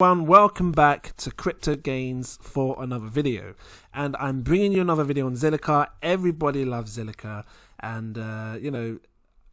Welcome back to Cryptogains for another video, and I'm bringing you another video on Zilliqa. Everybody loves Zilliqa, and you know,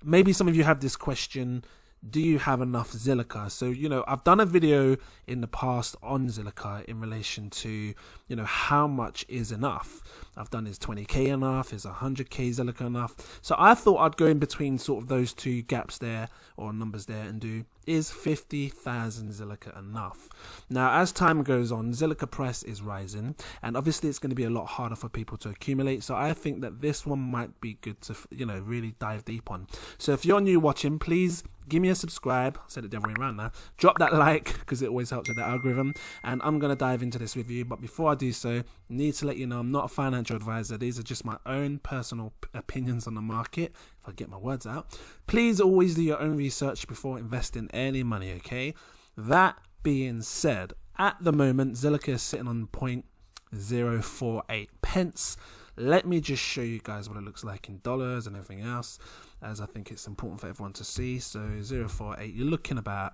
maybe some of you have this question: do you have enough Zilliqa? So, you know, I've done a video in the past on Zilliqa in relation to, you know, how much is enough. I've done, is 20k enough? Is 100k Zilliqa enough? So I thought I'd go in between sort of those two gaps there, or numbers there, and do, is 50,000 Zilliqa enough? Now, as time goes on, Zilliqa price is rising, and obviously it's going to be a lot harder for people to accumulate. So I think that this one might be good to, you know, really dive deep on. So if you're new watching, please give me a subscribe. I said it the other way around now. Drop that like, because it always helps with the algorithm. And I'm going to dive into this with you. But before I do so, I need to let you know I'm not a financial advisor. These are just my own personal opinions on the market, if I get my words out. Please always do your own research before investing any money, okay? That being said, at the moment, Zilliqa is sitting on 0.048 pence. Let me just show you guys what it looks like in dollars and everything else, as I think it's important for everyone to see. So 0.048, you're looking about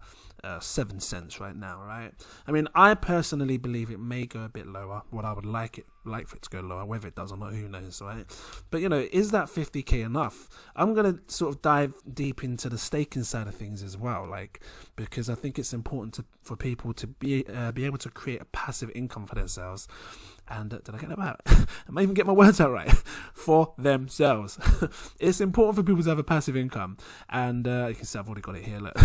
7 cents right now, right? I mean, I personally believe it may go a bit lower. What I would like for it to go lower, whether it does or not, who knows, right? But, you know, is that 50k enough? I'm going to sort of dive deep into the staking side of things as well, like, because I think it's important for people to be able to create a passive income for themselves. And did I get that out? I might even get my words out right. For themselves. It's important for people to have a passive income. And you can see I've already got it here. Look.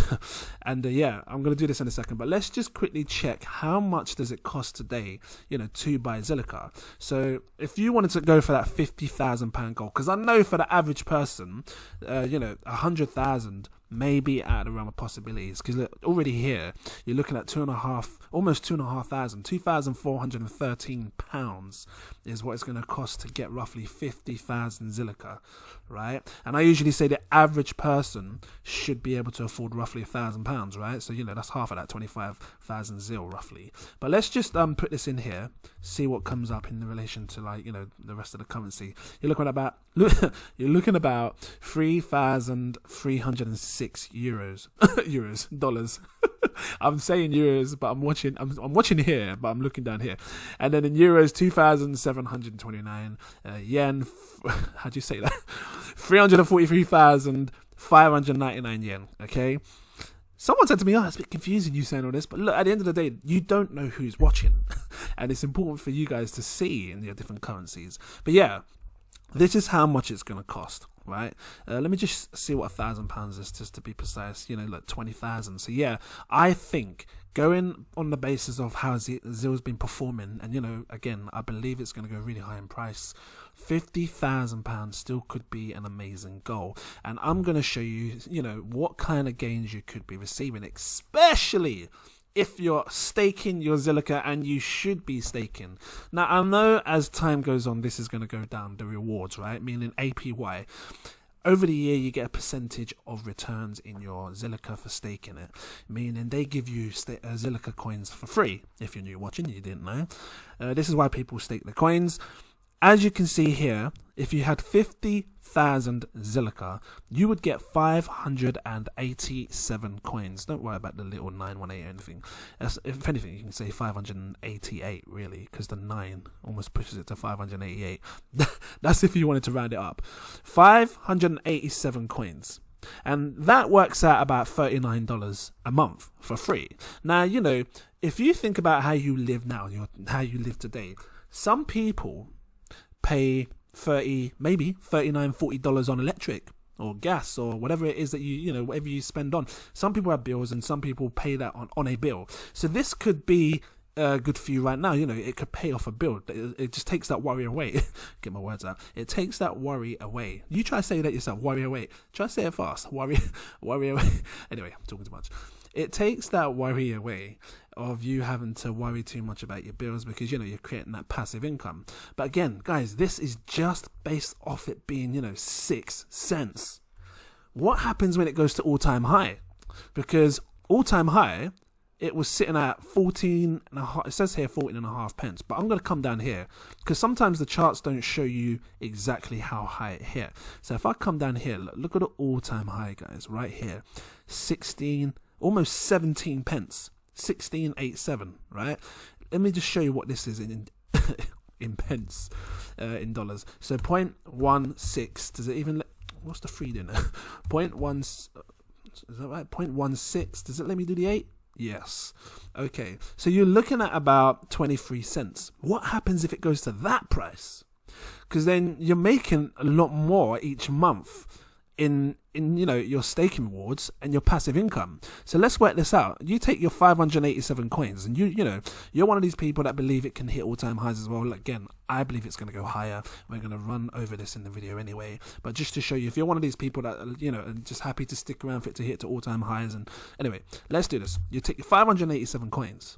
And yeah, I'm going to do this in a second. But let's just quickly check how much does it cost today, you know, to buy Zilliqa. So if you wanted to go for that £50,000 goal, because I know for the average person, you know, 100,000 may be out of the realm of possibilities, because already here you're looking at almost 2,413 pounds is what it's going to cost to get roughly 50,000 Zilliqa, right? And I usually say the average person should be able to afford roughly £1,000, right? So, you know, that's half of that, 25,000 zil roughly. But let's just put this in here, see what comes up in relation to, like, you know, the rest of the currency. You're looking about 3,306 dollars. I'm saying euros, but I'm watching here, but I'm looking down here. And then in euros, 2,729 yen. How do you say that? 343,599 yen. Okay. Someone said to me, "Oh, it's a bit confusing you saying all this," but look, at the end of the day, you don't know who's watching, and it's important for you guys to see in your different currencies. But yeah, this is how much it's going to cost, right? Let me just see what £1,000 is, just to be precise. You know, like 20,000. So yeah, I think going on the basis of how Zill's been performing, and, you know, again, I believe it's going to go really high in price. £50,000 still could be an amazing goal, and I'm going to show you, you know, what kind of gains you could be receiving, especially if you're staking your Zilliqa, and you should be staking. Now, I know as time goes on, this is going to go down, the rewards, right? Meaning APY. Over the year, you get a percentage of returns in your Zilliqa for staking it. Meaning they give you Zilliqa coins for free. If you're new watching, you didn't know. This is why people stake the coins. As you can see here, if you had 50,000 Zilliqa, you would get 587 coins. Don't worry about the little 918 or anything. If anything, you can say 588 really, because the 9 almost pushes it to 588. That's if you wanted to round it up. 587 coins. And that works out about $39 a month for free. Now, you know, if you think about how you live now, how you live today, some people pay maybe $39-40 on electric or gas or whatever it is that you know, whatever you spend on. Some people have bills, and some people pay that on a bill. So this could be good for you right now. You know, it could pay off a bill. It just takes that worry away. Get my words out. It takes that worry away. You try to say that yourself. Worry away. Try to say it fast. Worry away. Anyway, I'm talking too much. It takes that worry away of you having to worry too much about your bills, because, you know, you're creating that passive income. But again, guys, this is just based off it being, you know, 6 cents. What happens when it goes to all-time high? Because all-time high, it was sitting at 14.5. It says here 14.5 pence, but I'm going to come down here, because sometimes the charts don't show you exactly how high it hit. So if I come down here, look at the all-time high, guys, right here, 16, almost 17 pence. 1687, right? Let me just show you what this is in in pence, in dollars. So 0.16, does it even what's the 3 doing there? 0.1, is that right? 0.16, does it let me do the 8? Yes. Okay, so you're looking at about 23 cents. What happens if it goes to that price? Because then you're making a lot more each month in your staking rewards and your passive income. So let's work this out. You take your 587 coins, and you're one of these people that believe it can hit all-time highs as well. Again, I believe it's going to go higher. We're going to run over this in the video anyway, but just to show you, if you're one of these people that are just happy to stick around for it to hit to all-time highs, and anyway, let's do this. You take your 587 coins,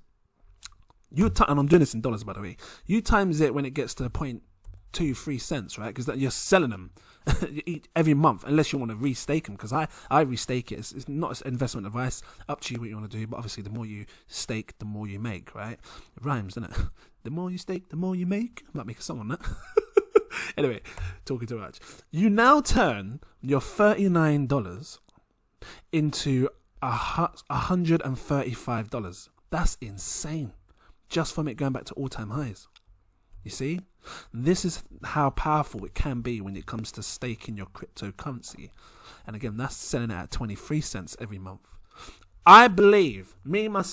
and I'm doing this in dollars, by the way. You times it when it gets to 0.23 cents, right? Because you're selling them every month, unless you want to restake them, because I restake it. It's not investment advice, up to you what you want to do, but obviously the more you stake, the more you make, right? It rhymes, doesn't it? The more you stake, the more you make. I might make a song on that. Anyway, talking too much. You now turn your $39 into $135. That's insane, just from it going back to all-time highs. You see, this is how powerful it can be when it comes to staking your cryptocurrency. And again, that's selling it at 23 cents every month. I believe, gotta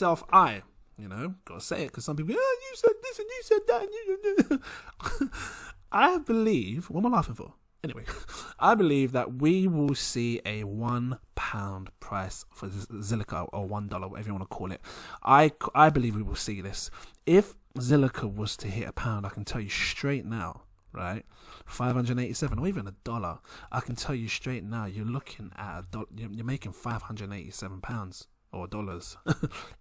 say it, because some people, you said this and you said that. And you I believe, what am I laughing for? Anyway, I believe that we will see a £1 price for Zilliqa, or $1, whatever you want to call it. I believe we will see this. If Zilliqa was to hit £1, I can tell you straight now, right? 587 or even $1, I can tell you straight now, you're looking at you're making £587 or dollars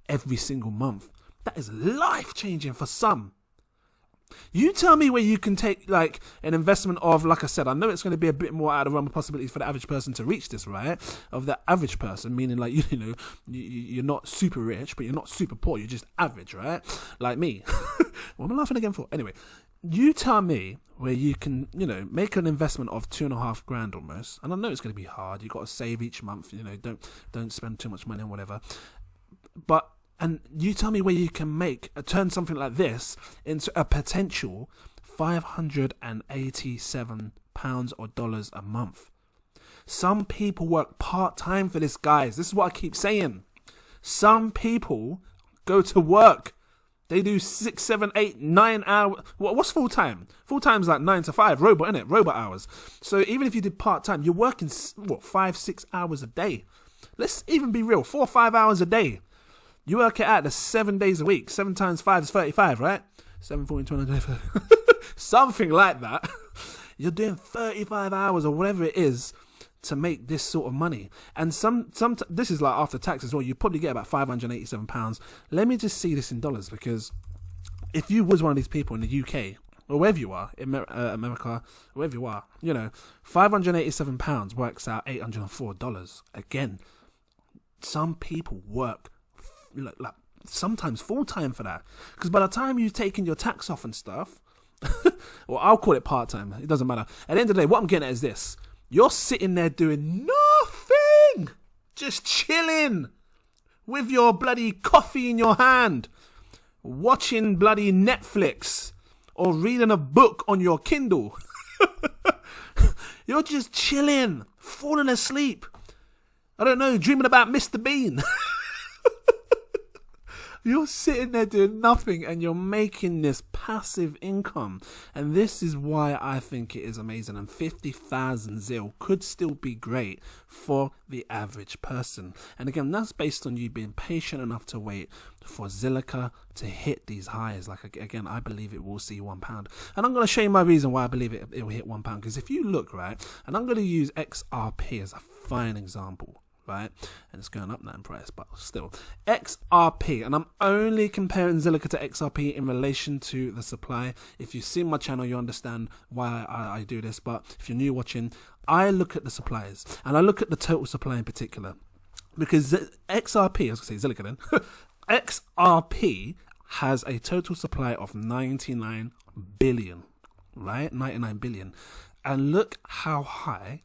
every single month. That is life changing for some. You tell me where you can take like an investment of, like I said, I know it's going to be a bit more out of the realm of possibilities for the average person to reach this, right? Of the average person, meaning like, you're not super rich, but you're not super poor. You're just average, right? Like me. What am I laughing again for? Anyway, you tell me where you can, make an investment of $2,500 almost. And I know it's going to be hard. You've got to save each month. Don't spend too much money on whatever. And you tell me where you can turn something like this into a potential £587 or dollars a month. Some people work part-time for this, guys. This is what I keep saying. Some people go to work. They do 6, 7, 8, 9 hours. What's full-time? Full-time's like 9 to 5. Robot, innit? Robot hours. So even if you did part-time, you're working, 5, 6 hours a day. Let's even be real. 4 or 5 hours a day. You work it out, that's 7 days a week. 7 times 5 is 35, right? 7, 14, 20, 25. Something like that. You're doing 35 hours or whatever it is to make this sort of money. And this is like after tax as well. You probably get about £587. Let me just see this in dollars, because if you was one of these people in the UK, or wherever you are, in America, wherever you are, £587 works out $804. Again, some people work like sometimes full-time for that, because by the time you've taken your tax off and stuff, well, I'll call it part-time, it doesn't matter. At the end of the day, what I'm getting at is this: you're sitting there doing nothing, just chilling with your bloody coffee in your hand, watching bloody Netflix or reading a book on your Kindle. You're just chilling, falling asleep, I don't know, dreaming about Mr. Bean. You're sitting there doing nothing and you're making this passive income. And this is why I think it is amazing. And 50,000 ZIL could still be great for the average person. And again, that's based on you being patient enough to wait for Zilliqa to hit these highs. Like, again, I believe it will see £1. And I'm going to show you my reason why I believe it will hit £1. Because if you look, right, and I'm going to use XRP as a fine example. Right, and it's going up now in price, but still, XRP, and I'm only comparing Zilliqa to XRP in relation to the supply. If you've seen my channel, you understand why I do this, but if you're new watching, I look at the supplies, and I look at the total supply in particular, because XRP, I was going to say Zilliqa then, XRP has a total supply of 99 billion, right, 99 billion, and look how high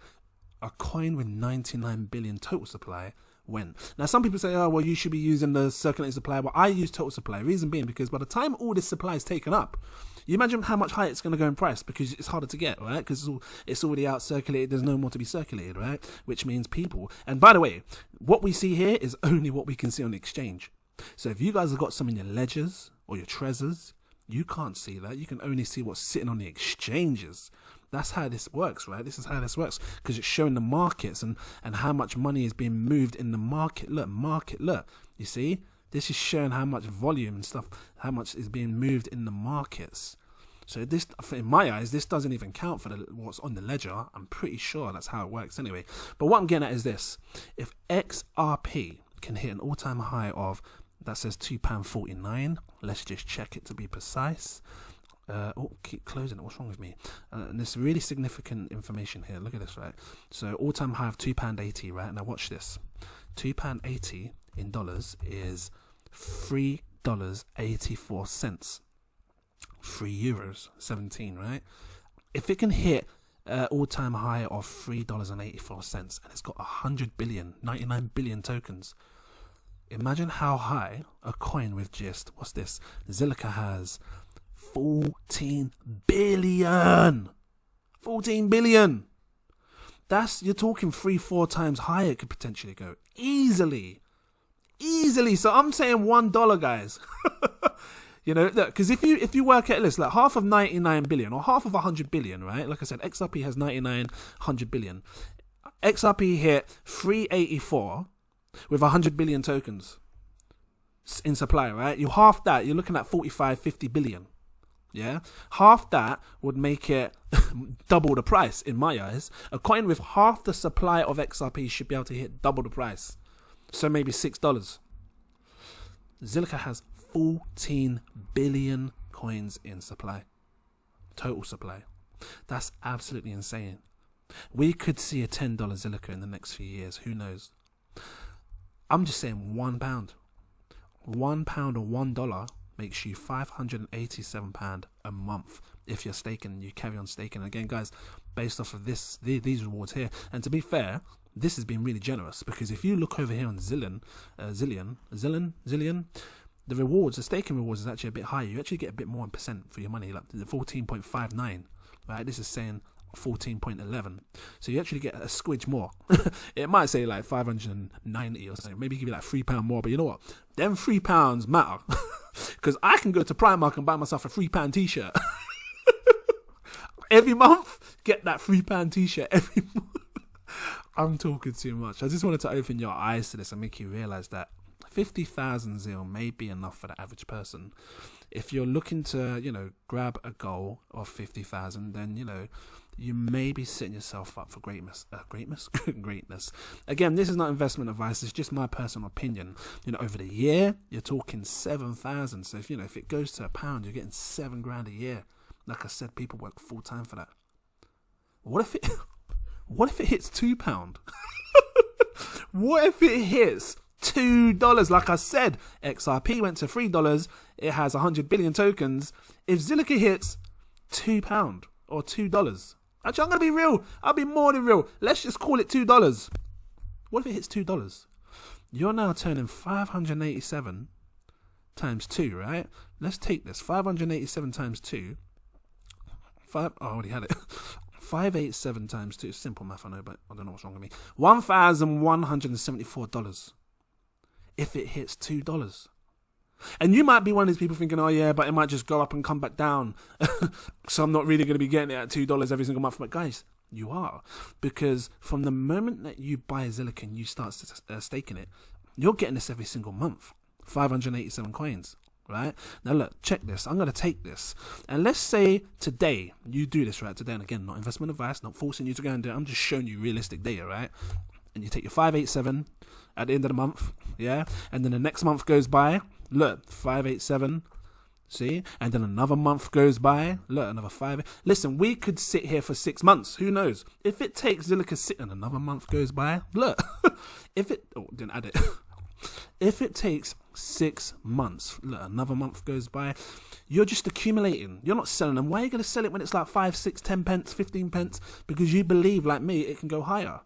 a coin with 99 billion total supply when. Now, some people say, oh, well, you should be using the circulating supply. Well, I use total supply. Reason being, because by the time all this supply is taken up, you imagine how much higher it's going to go in price, because it's harder to get, right? Because it's already out circulated. There's no more to be circulated, right? Which means people. And by the way, what we see here is only what we can see on the exchange. So if you guys have got some in your ledgers or your treasures, you can't see that. You can only see what's sitting on the exchanges. That's how this works, right? This is how this works, because it's showing the markets and how much money is being moved in the market. Look. You see? This is showing how much volume and stuff, how much is being moved in the markets. So this, in my eyes, this doesn't even count for what's on the ledger. I'm pretty sure that's how it works anyway. But what I'm getting at is this. If XRP can hit an all-time high of, that says £2.49, let's just check it to be precise. Keep closing it. What's wrong with me? And there's really significant information here. Look at this, right? So all-time high of £2.80, right? Now watch this. £2.80 in dollars is $3.84. €3.17, right? If it can hit all-time high of $3.84 and it's got 100 billion, 99 billion tokens, imagine how high a coin with just, what's this? Zilliqa has 14 billion. 14 billion. That's, you're talking 3-4 times higher. It could potentially go easily. So I'm saying $1, guys. You know, because if you work at this, like half of 99 billion or half of 100 billion, right? Like I said, XRP has 99, 100 billion. XRP hit 384 with 100 billion tokens in supply, right? You half that, you're looking at 45, 50 billion. Yeah, half that would make it double the price in my eyes. A coin with half the supply of XRP should be able to hit double the price, so maybe $6. Zilliqa has 14 billion coins in supply, total supply. That's absolutely insane. We could see a $10 Zilliqa in the next few years. Who knows? I'm just saying £1. £1 or $1 makes you £587 a month if you're staking and you carry on staking. Again, guys, based off of these rewards here, and to be fair, this has been really generous, because if you look over here on Zillion, the rewards, the staking rewards is actually a bit higher. You actually get a bit more in percent for your money, like 14.59, right? This is saying 14.11, so you actually get a squidge more. It might say like 590 or something, maybe give you like £3 more, but you know what, them £3 matter, because I can go to Primark and buy myself a £3 t-shirt every month. Get that £3 t-shirt every month. I'm talking too much. I just wanted to open your eyes to this and make you realize that 50,000 ZIL may be enough for the average person. If you're looking to, you know, grab a goal of 50,000, then, you know, you may be setting yourself up for greatness. Greatness. Again, this is not investment advice. It's just my personal opinion. You know, over the year, you're talking 7,000. So if, you know, if it goes to £1, you're getting $7,000 a year. Like I said, people work full time for that. What if it hits £2? What if it hits $2? Like I said, XRP went to $3. It has 100 billion tokens. If Zilliqa hits £2 or $2, actually, I'm gonna be real. I'll be more than real. Let's just call it $2. What if it hits $2? You're now turning 587 times 2, right? Let's take this. 587 times 2. I already had it. 587 times 2. Simple math, I know, but I don't know what's wrong with me. $1,174. If it hits $2. And you might be one of these people thinking, oh yeah, but it might just go up and come back down. So I'm not really going to be getting it at $2 every single month. But guys, you are. Because from the moment that you buy Zilliqa and you start staking it, you're getting this every single month. 587 coins. Right? Now look, check this. I'm going to take this. And let's say today, you do this, right? Today, and again, not investment advice, not forcing you to go and do it. I'm just showing you realistic data, right? And you take your 587 at the end of the month, yeah? And then the next month goes by, look, 587, see? And then another month goes by, look, another 5. Listen, we could sit here for 6 months. Who knows? If it takes Zilliqa sitting, another month goes by, look. Didn't add it. If it takes 6 months, look, another month goes by, you're just accumulating. You're not selling them. Why are you going to sell it when it's like 5, 6, 10 pence, 15 pence? Because you believe, like me, it can go higher.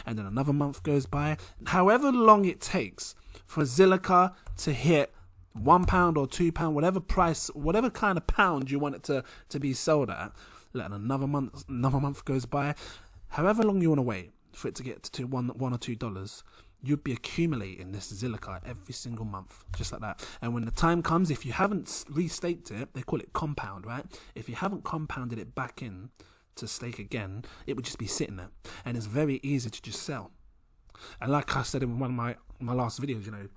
and then another month goes by. However long it takes for Zilliqa to hit £1 or £2, whatever price, whatever kind of pound you want it to be sold at, let another month goes by. However long you want to wait for it to get to $1 or $2, you'd be accumulating this Zilliqa every single month, just like that. And when the time comes, if you haven't restaked it, they call it compound, right? If you haven't compounded it back in to stake again, it would just be sitting there, and it's very easy to just sell. And like I said in one of my last videos, you know,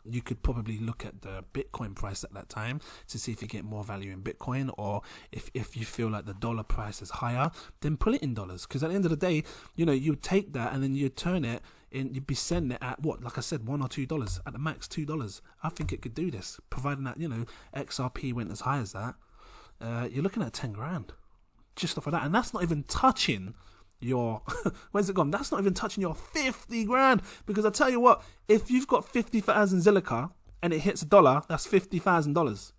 you could probably look at the Bitcoin price at that time to see if you get more value in Bitcoin, or if you feel like the dollar price is higher, then put it in dollars. Because at the end of the day, you know, you take that and then you turn it in, you'd be sending it at what, like I said, $1 or $2 at the max, $2. I think it could do this, providing that, you know, XRP went as high as that. You're looking at 10 grand just off of that, and that's not even touching your where's it gone? That's not even touching your 50 grand. Because I tell you what, if you've got 50,000 Zilliqa and it hits $1, that's $50,000.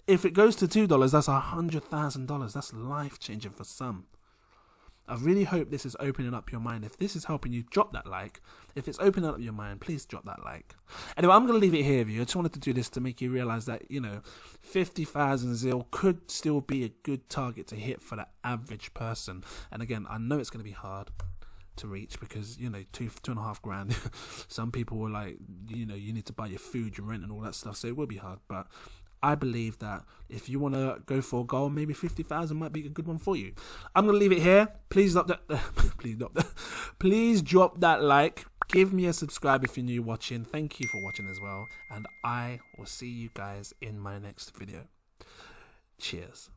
If it goes to $2, that's $100,000. That's life changing for some. I really hope this is opening up your mind. If this is helping you, drop that like. If it's opening up your mind, please drop that like. Anyway, I'm going to leave it here with you. I just wanted to do this to make you realize that, you know, 50,000 Zil could still be a good target to hit for the average person. And again, I know it's going to be hard to reach because, you know, two and a half grand. Some people were like, you know, you need to buy your food, your rent and all that stuff. So it will be hard. But I believe that if you want to go for a goal, maybe 50,000 might be a good one for you. I'm going to leave it here. Please drop that. Please drop that like. Give me a subscribe if you're new watching. Thank you for watching as well. And I will see you guys in my next video. Cheers.